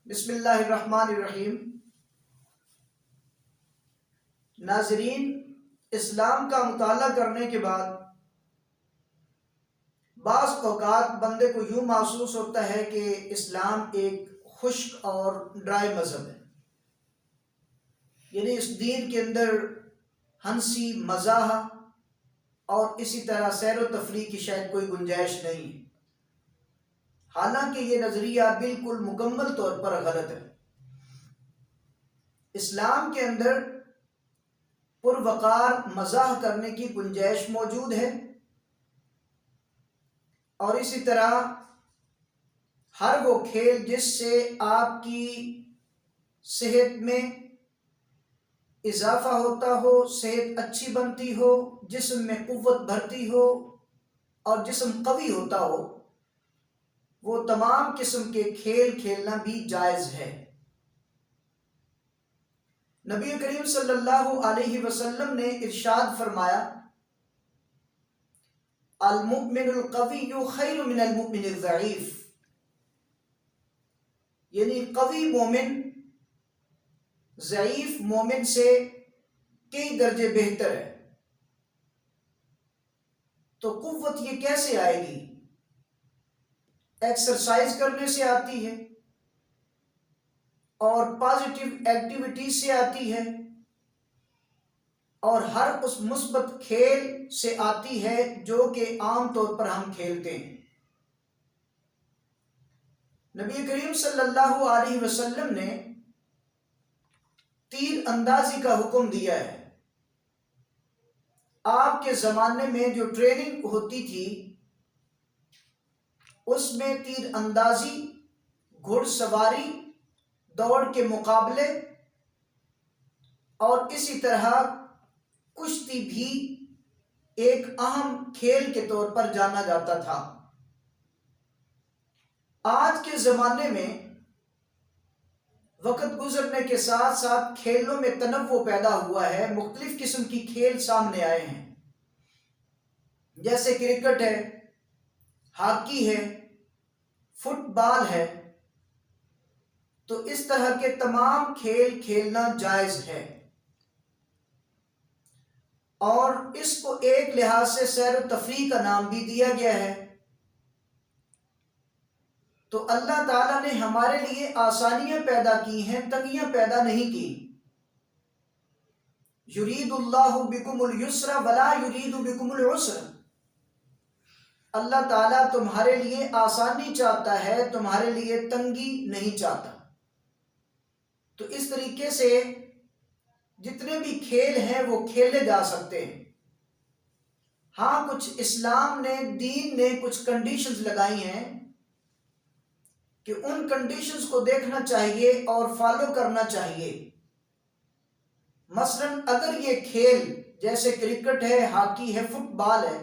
بسم اللہ الرحمن الرحیم۔ ناظرین، اسلام کا مطالعہ کرنے کے بعد بعض اوقات بندے کو یوں محسوس ہوتا ہے کہ اسلام ایک خشک اور ڈرائی مذہب ہے، یعنی اس دین کے اندر ہنسی مزاح اور اسی طرح سیر و تفریح کی شاید کوئی گنجائش نہیں ہے، حالانکہ یہ نظریہ بالکل مکمل طور پر غلط ہے۔ اسلام کے اندر پروقار مزاح کرنے کی گنجائش موجود ہے، اور اسی طرح ہر وہ کھیل جس سے آپ کی صحت میں اضافہ ہوتا ہو، صحت اچھی بنتی ہو، جسم میں قوت بھرتی ہو اور جسم قوی ہوتا ہو، وہ تمام قسم کے کھیل کھیلنا بھی جائز ہے۔ نبی کریم صلی اللہ علیہ وسلم نے ارشاد فرمایا، المؤمن القوی خیر من المؤمن الضعیف، یعنی قوی مومن ضعیف مومن سے کئی درجے بہتر ہے۔ تو قوت یہ کیسے آئے گی؟ ایکسرسائز کرنے سے آتی ہے اور پازیٹیو ایکٹیویٹیز سے آتی ہے اور ہر اس مثبت کھیل سے آتی ہے جو کہ عام طور پر ہم کھیلتے ہیں۔ نبی کریم صلی اللہ علیہ وسلم نے تیر اندازی کا حکم دیا ہے۔ آپ کے زمانے میں جو ٹریننگ ہوتی تھی اس میں تیر اندازی، گھڑ سواری، دوڑ کے مقابلے اور اسی طرح کشتی بھی ایک اہم کھیل کے طور پر جانا جاتا تھا۔ آج کے زمانے میں وقت گزرنے کے ساتھ ساتھ کھیلوں میں تنوع پیدا ہوا ہے، مختلف قسم کی کھیل سامنے آئے ہیں، جیسے کرکٹ ہے، ہاکی ہے، فٹ بال ہے۔ تو اس طرح کے تمام کھیل کھیلنا جائز ہے، اور اس کو ایک لحاظ سے سیر و تفریح کا نام بھی دیا گیا ہے۔ تو اللہ تعالیٰ نے ہمارے لیے آسانیاں پیدا کی ہیں، تنگیاں پیدا نہیں کی۔ یرید اللہ بکم الیسر ولا یرید بکم العسر، اللہ تعالیٰ تمہارے لیے آسانی چاہتا ہے، تمہارے لیے تنگی نہیں چاہتا۔ تو اس طریقے سے جتنے بھی کھیل ہیں وہ کھیلے جا سکتے ہیں۔ ہاں، کچھ اسلام نے، دین نے کچھ کنڈیشنز لگائی ہیں کہ ان کنڈیشنز کو دیکھنا چاہیے اور فالو کرنا چاہیے۔ مثلا اگر یہ کھیل جیسے کرکٹ ہے، ہاکی ہے، فٹ بال ہے،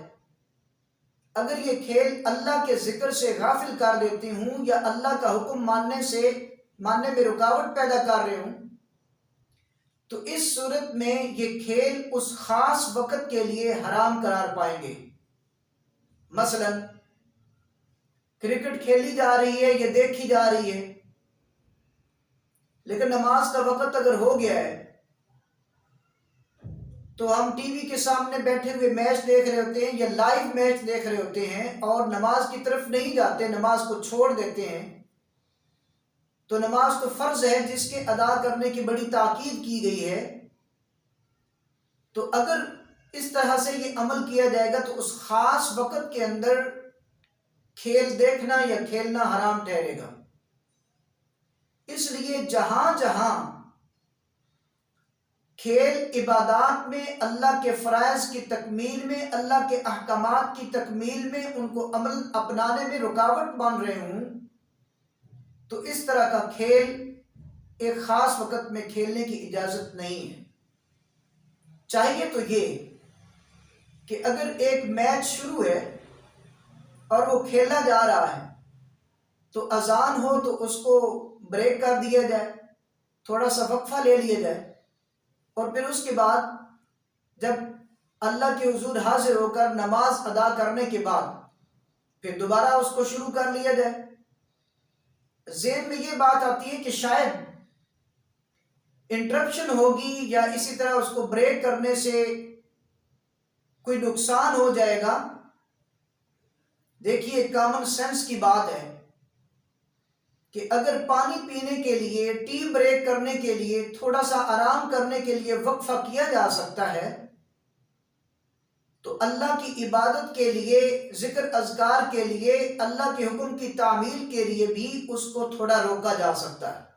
اگر یہ کھیل اللہ کے ذکر سے غافل کر دیتے ہوں یا اللہ کا حکم ماننے میں رکاوٹ پیدا کر رہے ہوں، تو اس صورت میں یہ کھیل اس خاص وقت کے لیے حرام قرار پائیں گے۔ مثلا کرکٹ کھیلی جا رہی ہے، یہ دیکھی جا رہی ہے، لیکن نماز کا وقت اگر ہو گیا ہے تو ہم ٹی وی کے سامنے بیٹھے ہوئے میچ دیکھ رہے ہوتے ہیں یا لائیو میچ دیکھ رہے ہوتے ہیں اور نماز کی طرف نہیں جاتے، نماز کو چھوڑ دیتے ہیں۔ تو نماز تو فرض ہے جس کے ادا کرنے کی بڑی تاکید کی گئی ہے۔ تو اگر اس طرح سے یہ عمل کیا جائے گا تو اس خاص وقت کے اندر کھیل دیکھنا یا کھیلنا حرام ٹھہرے گا۔ اس لیے جہاں جہاں کھیل عبادات میں، اللہ کے فرائض کی تکمیل میں، اللہ کے احکامات کی تکمیل میں ان کو عمل اپنانے میں رکاوٹ بن رہے ہوں، تو اس طرح کا کھیل ایک خاص وقت میں کھیلنے کی اجازت نہیں ہے۔ چاہیے تو یہ کہ اگر ایک میچ شروع ہے اور وہ کھیلا جا رہا ہے تو اذان ہو تو اس کو بریک کر دیا جائے، تھوڑا سا وقفہ لے لیا جائے، اور پھر اس کے بعد جب اللہ کے حضور حاضر ہو کر نماز ادا کرنے کے بعد پھر دوبارہ اس کو شروع کر لیا جائے۔ ذہن میں یہ بات آتی ہے کہ شاید انٹرپشن ہوگی یا اسی طرح اس کو بریک کرنے سے کوئی نقصان ہو جائے گا. دیکھیے کامن سینس کی بات ہے کہ اگر پانی پینے کے لیے، ٹی بریک کرنے کے لیے، تھوڑا سا آرام کرنے کے لیے وقفہ کیا جا سکتا ہے تو اللہ کی عبادت کے لیے، ذکر اذکار کے لیے، اللہ کے حکم کی تعمیل کے لیے بھی اس کو تھوڑا روکا جا سکتا ہے.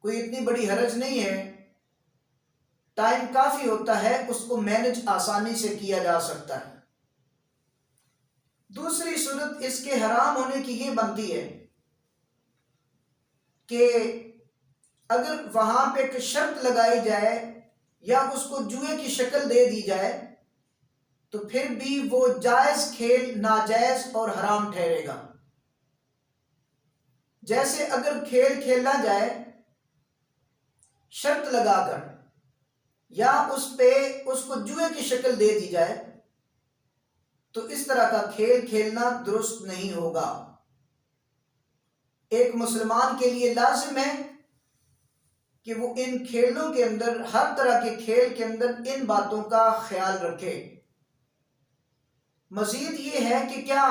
کوئی اتنی بڑی حرج نہیں ہے، ٹائم کافی ہوتا ہے، اس کو مینج آسانی سے کیا جا سکتا ہے. دوسری صورت اس کے حرام ہونے کی یہ بنتی ہے کہ اگر وہاں پہ ایک شرط لگائی جائے یا اس کو جوئے کی شکل دے دی جائے تو پھر بھی وہ جائز کھیل ناجائز اور حرام ٹھہرے گا. جیسے اگر کھیل کھیلا جائے شرط لگا کر یا اس کو جوئے کی شکل دے دی جائے تو اس طرح کا کھیل کھیلنا درست نہیں ہوگا. ایک مسلمان کے لیے لازم ہے کہ وہ ان کھیلوں کے اندر، ہر طرح کے کھیل کے اندر ان باتوں کا خیال رکھے. مزید یہ ہے کہ کیا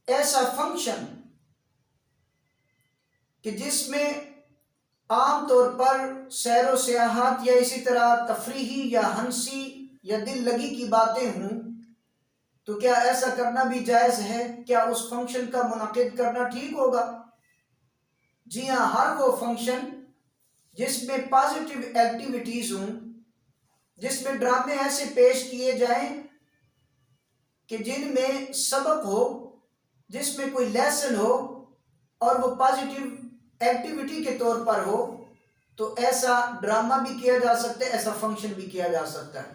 ایسا فنکشن کہ جس میں عام طور پر سیر و سیاحت یا اسی طرح تفریحی یا ہنسی یا دل لگی کی باتیں ہوں، تو کیا ایسا کرنا بھی جائز ہے؟ کیا اس فنکشن کا منعقد کرنا ٹھیک ہوگا؟ جی ہاں، ہر وہ فنکشن جس میں پازیٹیو ایکٹیویٹیز ہوں، جس میں ڈرامے ایسے پیش کیے جائیں کہ جن میں سبق ہو، جس میں کوئی لیسن ہو اور وہ پازیٹیو ایکٹیویٹی کے طور پر ہو، تو ایسا ڈرامہ بھی کیا جا سکتا ہے، ایسا فنکشن بھی کیا جا سکتا ہے.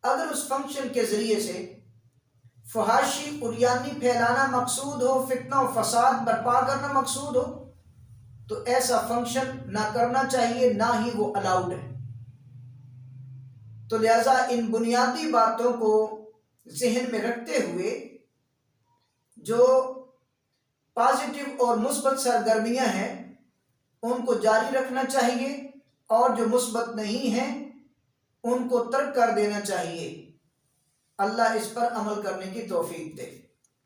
اگر اس فنکشن کے ذریعے سے فحاشی عریانی پھیلانا مقصود ہو، فتنہ و فساد برپا کرنا مقصود ہو، تو ایسا فنکشن نہ کرنا چاہیے، نہ ہی وہ الاؤڈ ہے. تو لہٰذا ان بنیادی باتوں کو ذہن میں رکھتے ہوئے جو پازیٹیو اور مثبت سرگرمیاں ہیں ان کو جاری رکھنا چاہیے اور جو مثبت نہیں ہیں ان کو ترک کر دینا چاہیے. اللہ اس پر عمل کرنے کی توفیق دے.